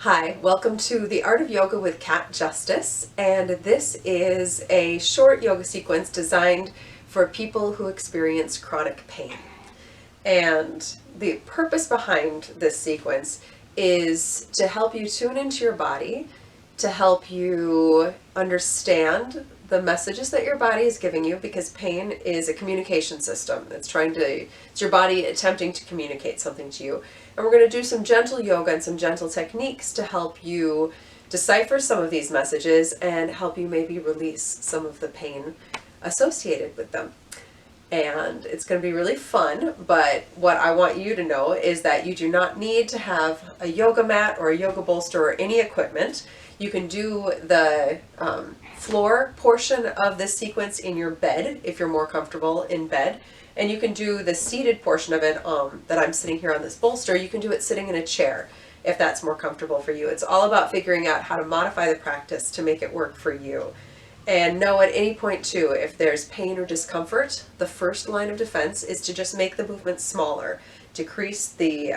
Hi, welcome to the Art of Yoga with Cat Justice, and this is a short yoga sequence designed for people who experience chronic pain. And the purpose behind this sequence is to help you tune into your body, to help you understand the messages that your body is giving you, because pain is a communication system. It's your body attempting to communicate something to you. And we're going to do some gentle yoga and some gentle techniques to help you decipher some of these messages and help you maybe release some of the pain associated with them. And it's going to be really fun, but what I want you to know is that you do not need to have a yoga mat or a yoga bolster or any equipment. You can do the floor portion of this sequence in your bed if you're more comfortable in bed. And you can do the seated portion of it that I'm sitting here on this bolster. You can do it sitting in a chair if that's more comfortable for you. It's all about figuring out how to modify the practice to make it work for you. And know at any point too, if there's pain or discomfort, the first line of defense is to just make the movement smaller, decrease the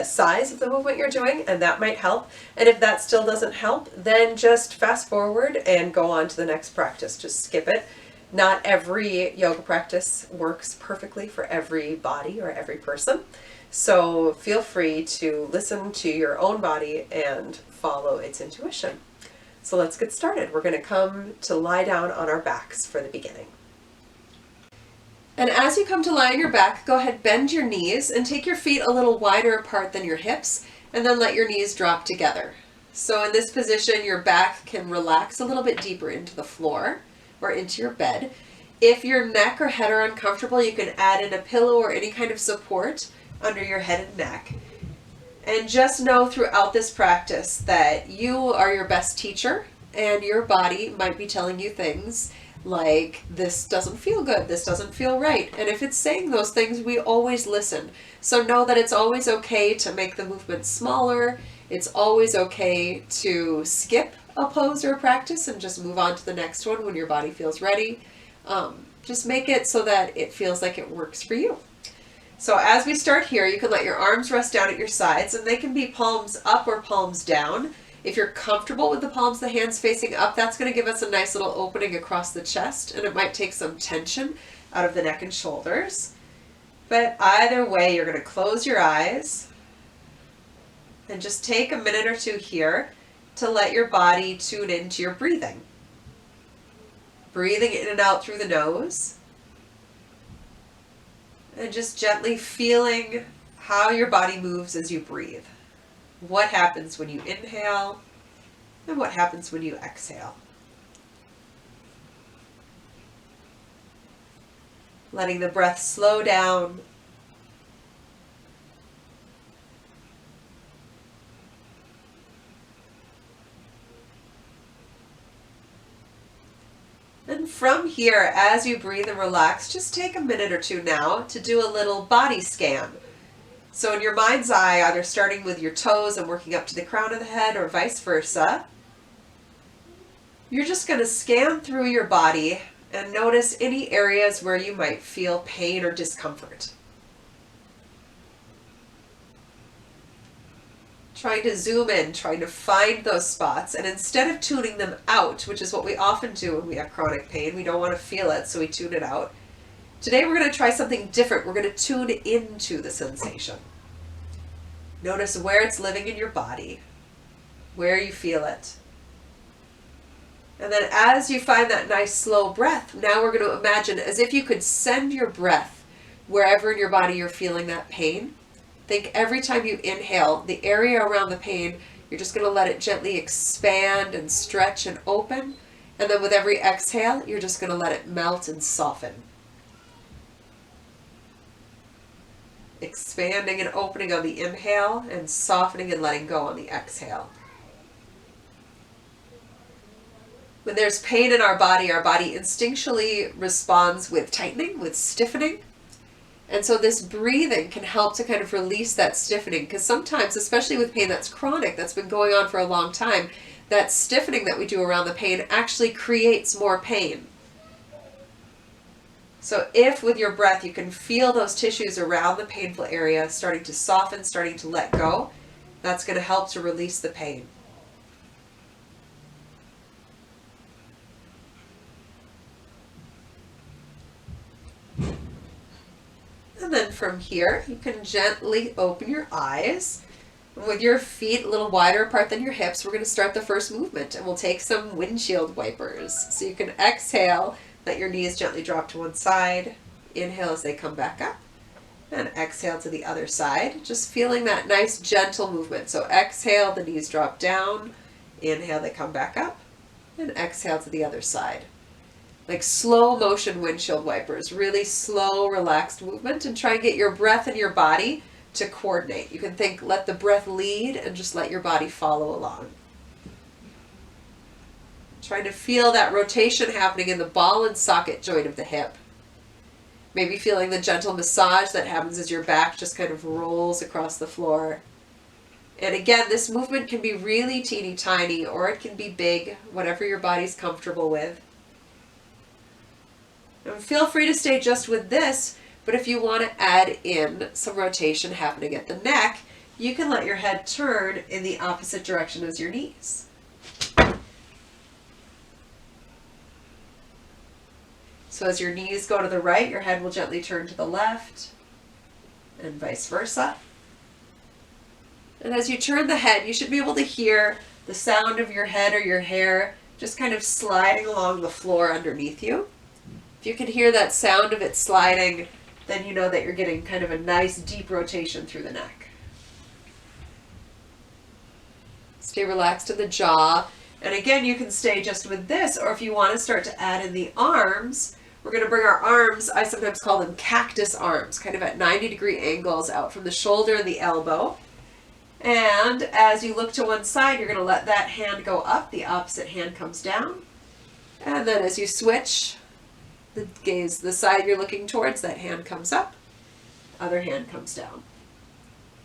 size of the movement you're doing, and that might help. And if that still doesn't help, then just fast forward and go on to the next practice. Just skip it. Not every yoga practice works perfectly for every body or every person. So feel free to listen to your own body and follow its intuition. So let's get started. We're going to come to lie down on our backs for the beginning. And as you come to lie on your back, go ahead, bend your knees and take your feet a little wider apart than your hips, and then let your knees drop together. So in this position, your back can relax a little bit deeper into the floor or into your bed. If your neck or head are uncomfortable, you can add in a pillow or any kind of support under your head and neck. And just know throughout this practice that you are your best teacher, and your body might be telling you things like, this doesn't feel good, this doesn't feel right. And if it's saying those things, we always listen. So know that it's always okay to make the movement smaller. It's always okay to skip a pose or a practice and just move on to the next one when your body feels ready. Just make it so that it feels like it works for you. So as we start here, you can let your arms rest down at your sides, and they can be palms up or palms down. If you're comfortable with the palms, the hands facing up, that's going to give us a nice little opening across the chest, and it might take some tension out of the neck and shoulders. But either way, you're going to close your eyes and just take a minute or two here to let your body tune into your breathing. Breathing in and out through the nose. And just gently feeling how your body moves as you breathe. What happens when you inhale and what happens when you exhale. Letting the breath slow down. And from here, as you breathe and relax, just take a minute or two now to do a little body scan. So in your mind's eye, either starting with your toes and working up to the crown of the head or vice versa, you're just going to scan through your body and notice any areas where you might feel pain or discomfort. Trying to zoom in, trying to find those spots, and instead of tuning them out, which is what we often do when we have chronic pain, we don't want to feel it, so we tune it out. Today we're going to try something different. We're going to tune into the sensation. Notice where it's living in your body, where you feel it. And then as you find that nice slow breath, now we're going to imagine as if you could send your breath wherever in your body you're feeling that pain. Think every time you inhale, the area around the pain, you're just going to let it gently expand and stretch and open. And then with every exhale, you're just going to let it melt and soften. Expanding and opening on the inhale and softening and letting go on the exhale. When there's pain in our body instinctually responds with tightening, with stiffening. And so this breathing can help to kind of release that stiffening, because sometimes, especially with pain that's chronic, that's been going on for a long time, that stiffening that we do around the pain actually creates more pain. So if with your breath you can feel those tissues around the painful area starting to soften, starting to let go, That's going to help to release the pain. And then from here, you can gently open your eyes. With your feet a little wider apart than your hips, we're going to start the first movement, and we'll take some windshield wipers. So you can exhale, let your knees gently drop to one side. Inhale as they come back up, and exhale to the other side. Just feeling that nice gentle movement. So exhale, the knees drop down. Inhale, they come back up, and exhale to the other side. Like slow motion windshield wipers, really slow, relaxed movement, and try and get your breath and your body to coordinate. You can think, let the breath lead and just let your body follow along. Trying to feel that rotation happening in the ball and socket joint of the hip. Maybe feeling the gentle massage that happens as your back just kind of rolls across the floor. And again, this movement can be really teeny tiny, or it can be big, whatever your body's comfortable with. And feel free to stay just with this, but if you want to add in some rotation happening at the neck, you can let your head turn in the opposite direction as your knees. So as your knees go to the right, your head will gently turn to the left, and vice versa. And as you turn the head, you should be able to hear the sound of your head or your hair just kind of sliding along the floor underneath you. If you can hear that sound of it sliding, then you know that you're getting kind of a nice deep rotation through the neck. Stay relaxed in the jaw. And again, you can stay just with this, or if you want to start to add in the arms, we're going to bring our arms, I sometimes call them cactus arms, kind of at 90-degree angles out from the shoulder and the elbow. And as you look to one side, you're going to let that hand go up, the opposite hand comes down. And then as you switch the gaze, the side you're looking towards, that hand comes up, other hand comes down.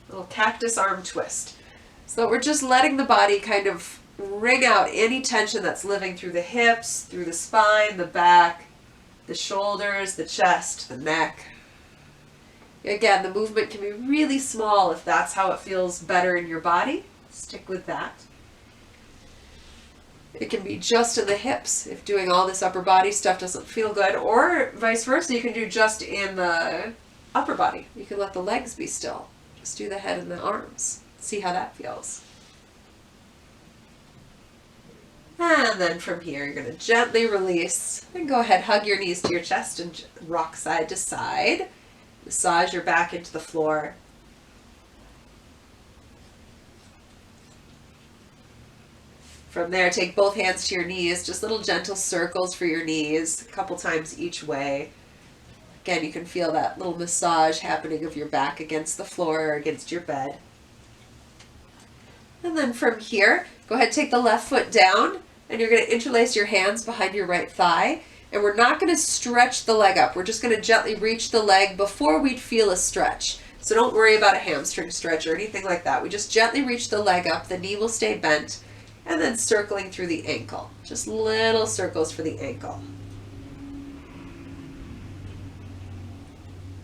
Little cactus arm twist. So we're just letting the body kind of wring out any tension that's living through the hips, through the spine, the back, the shoulders, the chest, the neck. Again, the movement can be really small if that's how it feels better in your body. Stick with that. It can be just in the hips if doing all this upper body stuff doesn't feel good, or vice versa, you can do just in the upper body. You can let the legs be still. Just do the head and the arms. See how that feels. And then from here, you're going to gently release and go ahead, hug your knees to your chest and rock side to side. Massage your back into the floor. From there, take both hands to your knees, just little gentle circles for your knees, a couple times each way. Again, you can feel that little massage happening of your back against the floor or against your bed. And then from here, go ahead, take the left foot down, and you're going to interlace your hands behind your right thigh. And we're not going to stretch the leg up. We're just going to gently reach the leg before we'd feel a stretch. So don't worry about a hamstring stretch or anything like that. We just gently reach the leg up. The knee will stay bent. And then circling through the ankle. Just little circles for the ankle.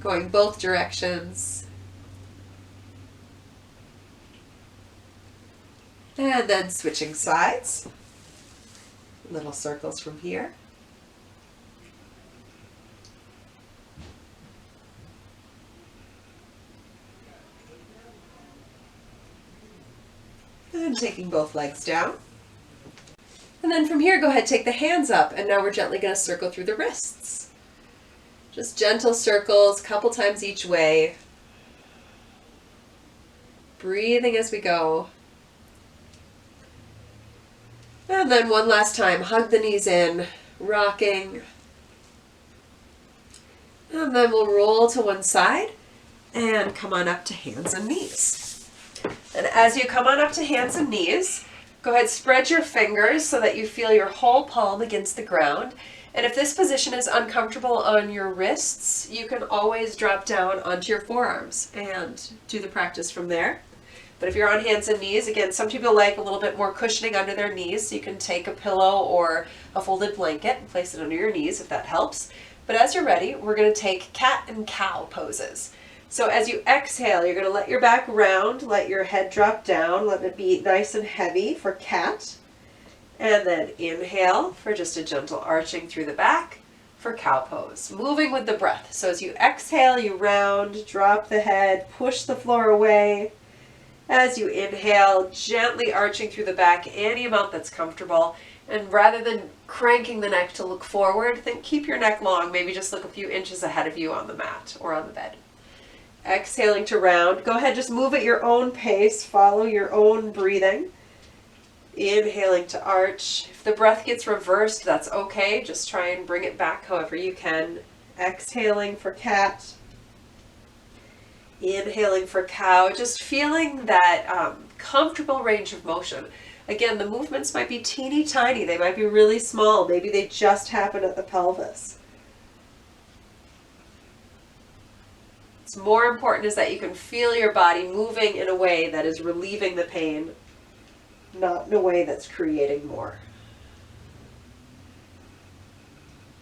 Going both directions. And then switching sides. Little circles from here. And taking both legs down. And then from here, go ahead, take the hands up. And now we're gently going to circle through the wrists. Just gentle circles, a couple times each way. Breathing as we go. And then one last time, hug the knees in, rocking. And then we'll roll to one side and come on up to hands and knees. And as you come on up to hands and knees, go ahead, spread your fingers so that you feel your whole palm against the ground. And if this position is uncomfortable on your wrists, you can always drop down onto your forearms and do the practice from there. But if you're on hands and knees, again, some people like a little bit more cushioning under their knees, so you can take a pillow or a folded blanket and place it under your knees if that helps. But as you're ready, we're going to take cat and cow poses. So as you exhale, you're going to let your back round, let your head drop down, let it be nice and heavy for cat. And then inhale for just a gentle arching through the back for cow pose. Moving with the breath. So as you exhale, you round, drop the head, push the floor away. As you inhale, gently arching through the back any amount that's comfortable. And rather than cranking the neck to look forward, think keep your neck long. Maybe just look a few inches ahead of you on the mat or on the bed. Exhaling to round. Go ahead, just move at your own pace. Follow your own breathing. Inhaling to arch. If the breath gets reversed, that's okay. Just try and bring it back however you can. Exhaling for cat. Inhaling for cow. Just feeling that comfortable range of motion. Again, the movements might be teeny tiny. They might be really small. Maybe they just happen at the pelvis. What's more important is that you can feel your body moving in a way that is relieving the pain, not in a way that's creating more.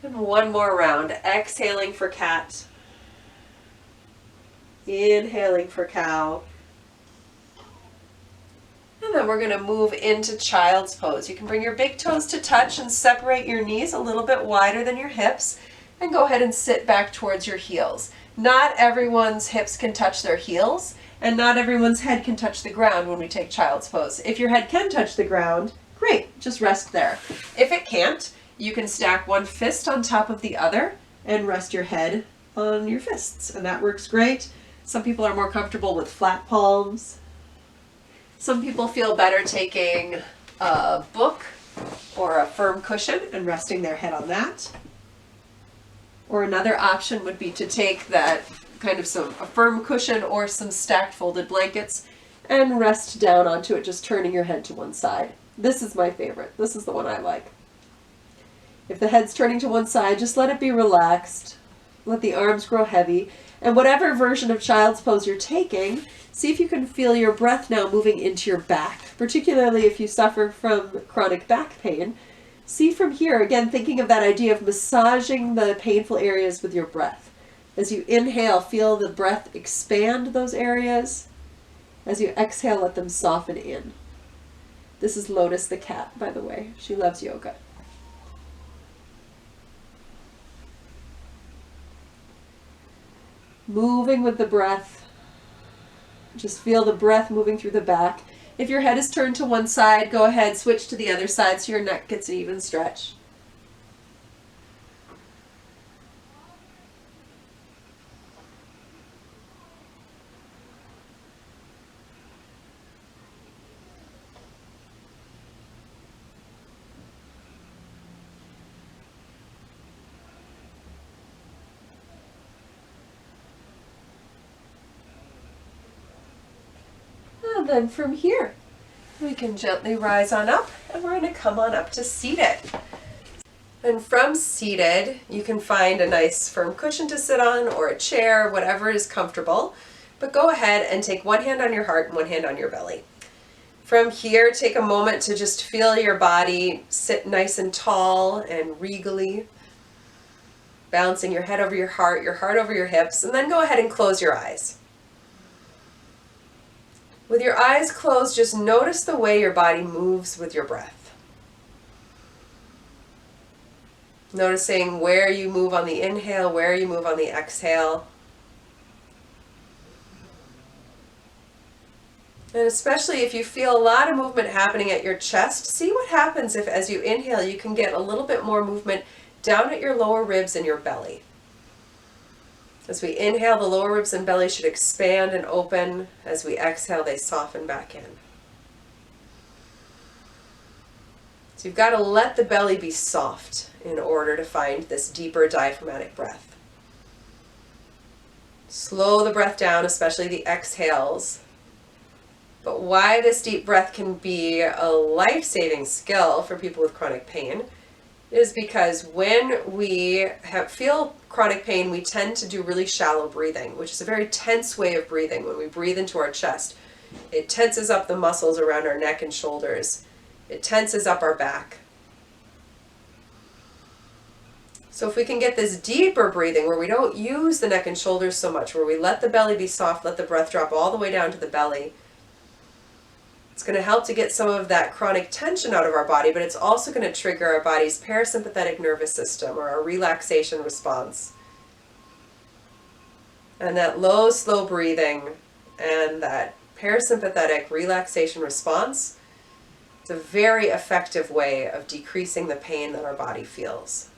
And one more round. Exhaling for cat. Inhaling for cow. And then we're going to move into child's pose. You can bring your big toes to touch and separate your knees a little bit wider than your hips. And go ahead and sit back towards your heels. Not everyone's hips can touch their heels, and not everyone's head can touch the ground when we take child's pose. If your head can touch the ground, great, just rest there. If it can't, you can stack one fist on top of the other and rest your head on your fists, and that works great. Some people are more comfortable with flat palms. Some people feel better taking a book or a firm cushion and resting their head on that. Or another option would be to take that kind of a firm cushion or some stacked folded blankets and rest down onto it, just turning your head to one side. This is my favorite. This is the one I like. If the head's turning to one side, just let it be relaxed. Let the arms grow heavy. And whatever version of child's pose you're taking, see if you can feel your breath now moving into your back, particularly if you suffer from chronic back pain. See from here, again, thinking of that idea of massaging the painful areas with your breath. As you inhale, feel the breath expand those areas. As you exhale, let them soften in. This is Lotus the cat, by the way. She loves yoga. Moving with the breath. Just feel the breath moving through the back. If your head is turned to one side, go ahead, switch to the other side so your neck gets an even stretch. And then from here, we can gently rise on up, and we're going to come on up to seated. And from seated, you can find a nice firm cushion to sit on or a chair, whatever is comfortable. But go ahead and take one hand on your heart and one hand on your belly. From here, take a moment to just feel your body sit nice and tall and regally, balancing your head over your heart over your hips, and then go ahead and close your eyes. With your eyes closed, just notice the way your body moves with your breath. Noticing where you move on the inhale, where you move on the exhale. And especially if you feel a lot of movement happening at your chest, see what happens if as you inhale, you can get a little bit more movement down at your lower ribs and your belly. As we inhale, the lower ribs and belly should expand and open. As we exhale, they soften back in. So you've got to let the belly be soft in order to find this deeper diaphragmatic breath. Slow the breath down, especially the exhales. But why this deep breath can be a life-saving skill for people with chronic pain is because when we feel chronic pain, we tend to do really shallow breathing, which is a very tense way of breathing. When we breathe into our chest, it tenses up the muscles around our neck and shoulders. It tenses up our back. So if we can get this deeper breathing where we don't use the neck and shoulders so much, where we let the belly be soft, let the breath drop all the way down to the belly, it's going to help to get some of that chronic tension out of our body, but it's also going to trigger our body's parasympathetic nervous system, or our relaxation response. And that low, slow breathing and that parasympathetic relaxation response, it's a very effective way of decreasing the pain that our body feels.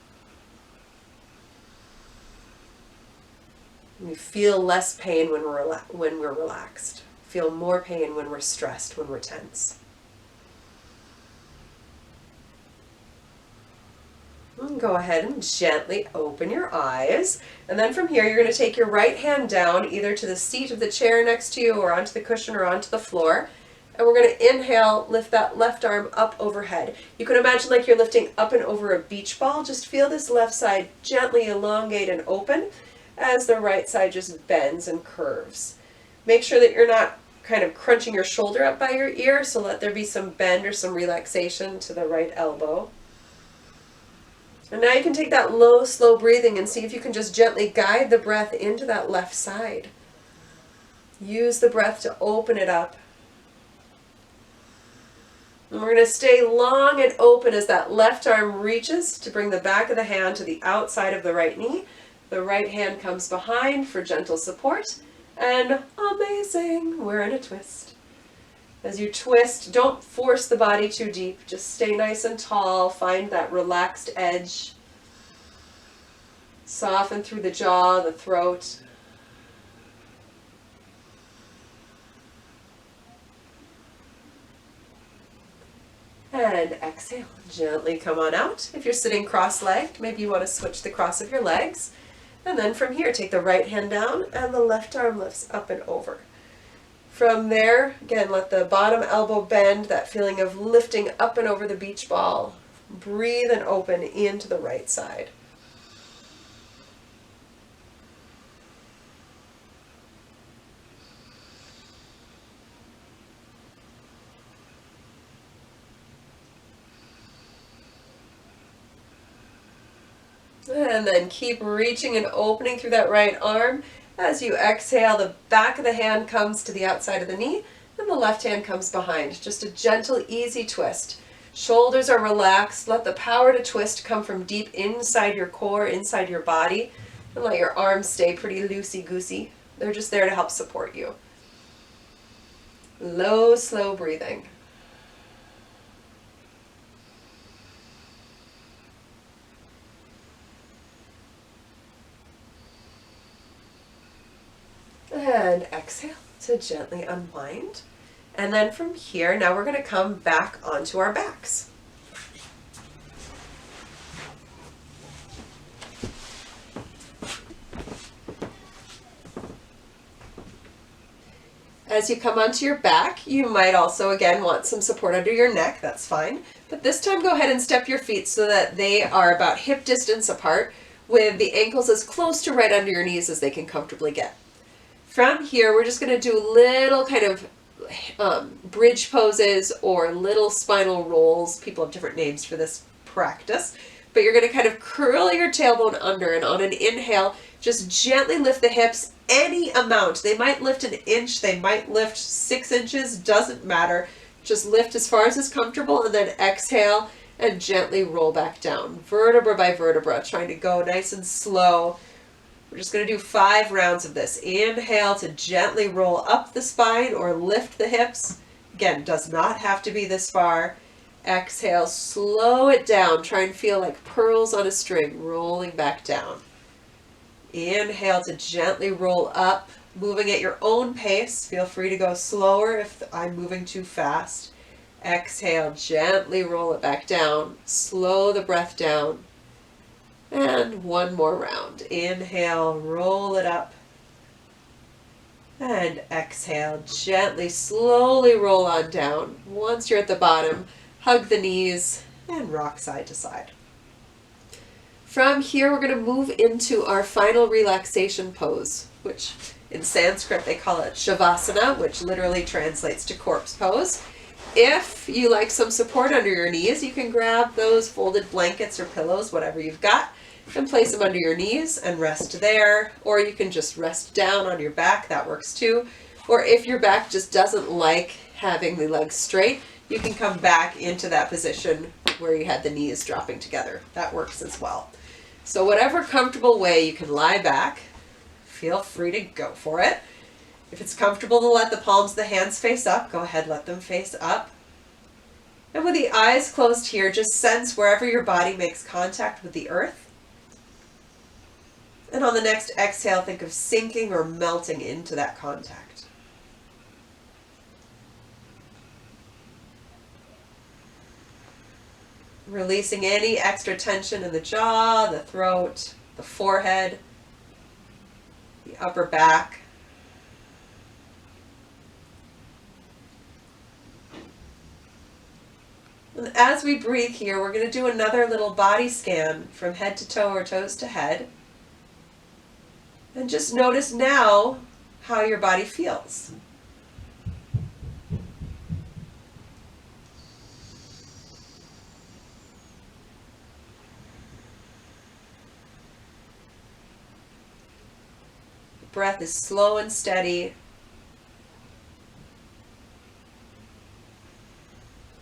We feel less pain when we're relaxed. Feel more pain when we're stressed, when we're tense. And go ahead and gently open your eyes. And then from here, you're going to take your right hand down either to the seat of the chair next to you or onto the cushion or onto the floor. And we're going to inhale, lift that left arm up overhead. You can imagine like you're lifting up and over a beach ball. Just feel this left side gently elongate and open as the right side just bends and curves. Make sure that you're not kind of crunching your shoulder up by your ear, so let there be some bend or some relaxation to the right elbow. And now you can take that low, slow breathing and see if you can just gently guide the breath into that left side. Use the breath to open it up. And we're going to stay long and open as that left arm reaches to bring the back of the hand to the outside of the right knee. The right hand comes behind for gentle support. And amazing, we're in a twist. As you twist, don't force the body too deep. Just stay nice and tall. Find that relaxed edge. Soften through the jaw, the throat. And exhale. Gently come on out. If you're sitting cross-legged, maybe you want to switch the cross of your legs. And then from here, take the right hand down and the left arm lifts up and over. From there, again, let the bottom elbow bend, that feeling of lifting up and over the beach ball. Breathe and open into the right side. And then keep reaching and opening through that right arm. As you exhale, the back of the hand comes to the outside of the knee and the left hand comes behind. Just a gentle, easy twist. Shoulders are relaxed. Let the power to twist come from deep inside your core, inside your body. And let your arms stay pretty loosey-goosey. They're just there to help support you. Low, slow breathing. And exhale to gently unwind. And then from here, now we're going to come back onto our backs. As you come onto your back, you might also, again, want some support under your neck. That's fine. But this time, go ahead and step your feet so that they are about hip distance apart, with the ankles as close to right under your knees as they can comfortably get. From here, we're just going to do little kind of bridge poses or little spinal rolls. People have different names for this practice. But you're going to kind of curl your tailbone under, and on an inhale, just gently lift the hips any amount. They might lift an inch, they might lift 6 inches, doesn't matter. Just lift as far as is comfortable, and then exhale and gently roll back down, vertebra by vertebra, trying to go nice and slow. We're just going to do 5 rounds of this. Inhale to gently roll up the spine or lift the hips. Again, does not have to be this far. Exhale, slow it down. Try and feel like pearls on a string, rolling back down. Inhale to gently roll up, moving at your own pace. Feel free to go slower if I'm moving too fast. Exhale, gently roll it back down. Slow the breath down. And one more round. Inhale, roll it up. And exhale, gently, slowly roll on down. Once you're at the bottom, hug the knees and rock side to side. From here, we're going to move into our final relaxation pose, which in Sanskrit they call it Shavasana, which literally translates to corpse pose. If you like some support under your knees, you can grab those folded blankets or pillows, whatever you've got, and place them under your knees and rest there. Or you can just rest down on your back, that works too. Or if your back just doesn't like having the legs straight, you can come back into that position where you had the knees dropping together. That works as well. So whatever comfortable way you can lie back, feel free to go for it. If it's comfortable to let the palms of the hands face up, go ahead, let them face up. And with the eyes closed here, just sense wherever your body makes contact with the earth. And on the next exhale, think of sinking or melting into that contact. Releasing any extra tension in the jaw, the throat, the forehead, the upper back. And as we breathe here, we're going to do another little body scan from head to toe or toes to head. And just notice now how your body feels. The breath is slow and steady.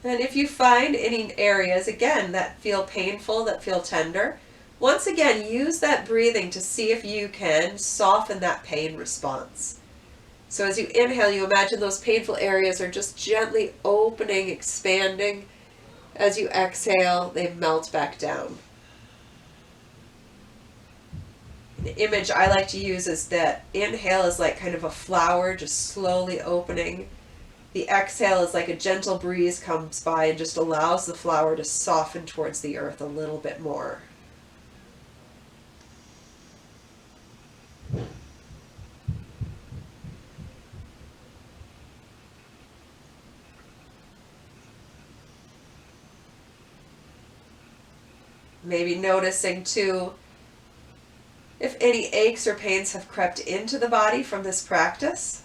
And if you find any areas, again, that feel painful, that feel tender, once again, use that breathing to see if you can soften that pain response. So as you inhale, you imagine those painful areas are just gently opening, expanding. As you exhale, they melt back down. The image I like to use is that inhale is like kind of a flower just slowly opening. The exhale is like a gentle breeze comes by and just allows the flower to soften towards the earth a little bit more. Maybe noticing too if any aches or pains have crept into the body from this practice.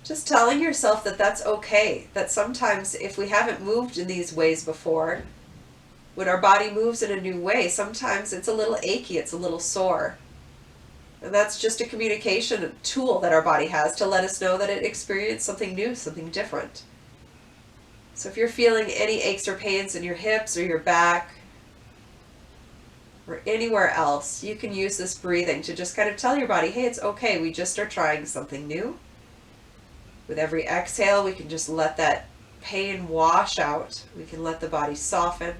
Just telling yourself that that's okay, that sometimes if we haven't moved in these ways before, when our body moves in a new way, sometimes it's a little achy, it's a little sore. And that's just a communication tool that our body has to let us know that it experienced something new, something different. So if you're feeling any aches or pains in your hips or your back or anywhere else, you can use this breathing to just kind of tell your body, hey, it's okay, we just are trying something new. With every exhale, we can just let that pain wash out. We can let the body soften.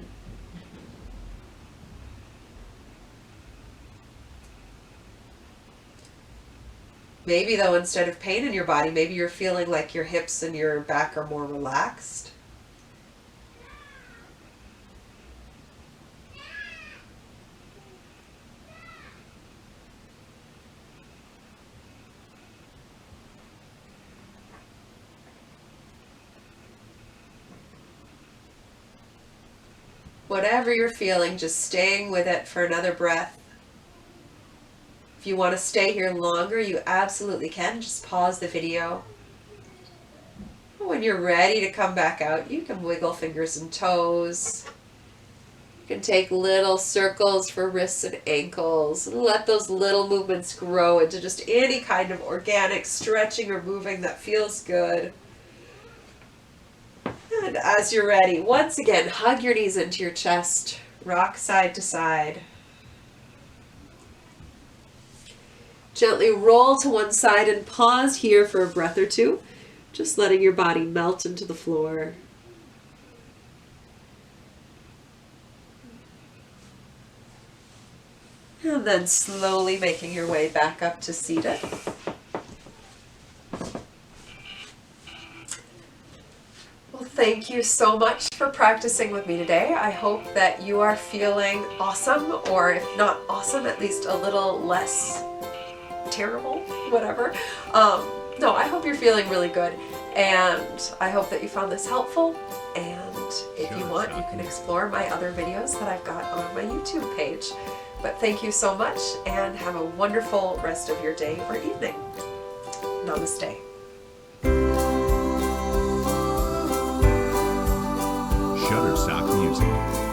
Maybe though, instead of pain in your body, maybe you're feeling like your hips and your back are more relaxed. Whatever you're feeling, just staying with it for another breath. If you want to stay here longer, you absolutely can. Just pause the video. When you're ready to come back out, you can wiggle fingers and toes. You can take little circles for wrists and ankles. And let those little movements grow into just any kind of organic stretching or moving that feels good. And as you're ready, once again, hug your knees into your chest, rock side to side. Gently roll to one side and pause here for a breath or two, just letting your body melt into the floor. And then slowly making your way back up to seated. Thank you so much for practicing with me today. I hope that you are feeling awesome, or if not awesome, at least a little less terrible, whatever. No, I hope you're feeling really good, and I hope that you found this helpful. And if you want, you can explore my other videos that I've got on my YouTube page. But thank you so much, and have a wonderful rest of your day or evening. Namaste. Shutterstock Music.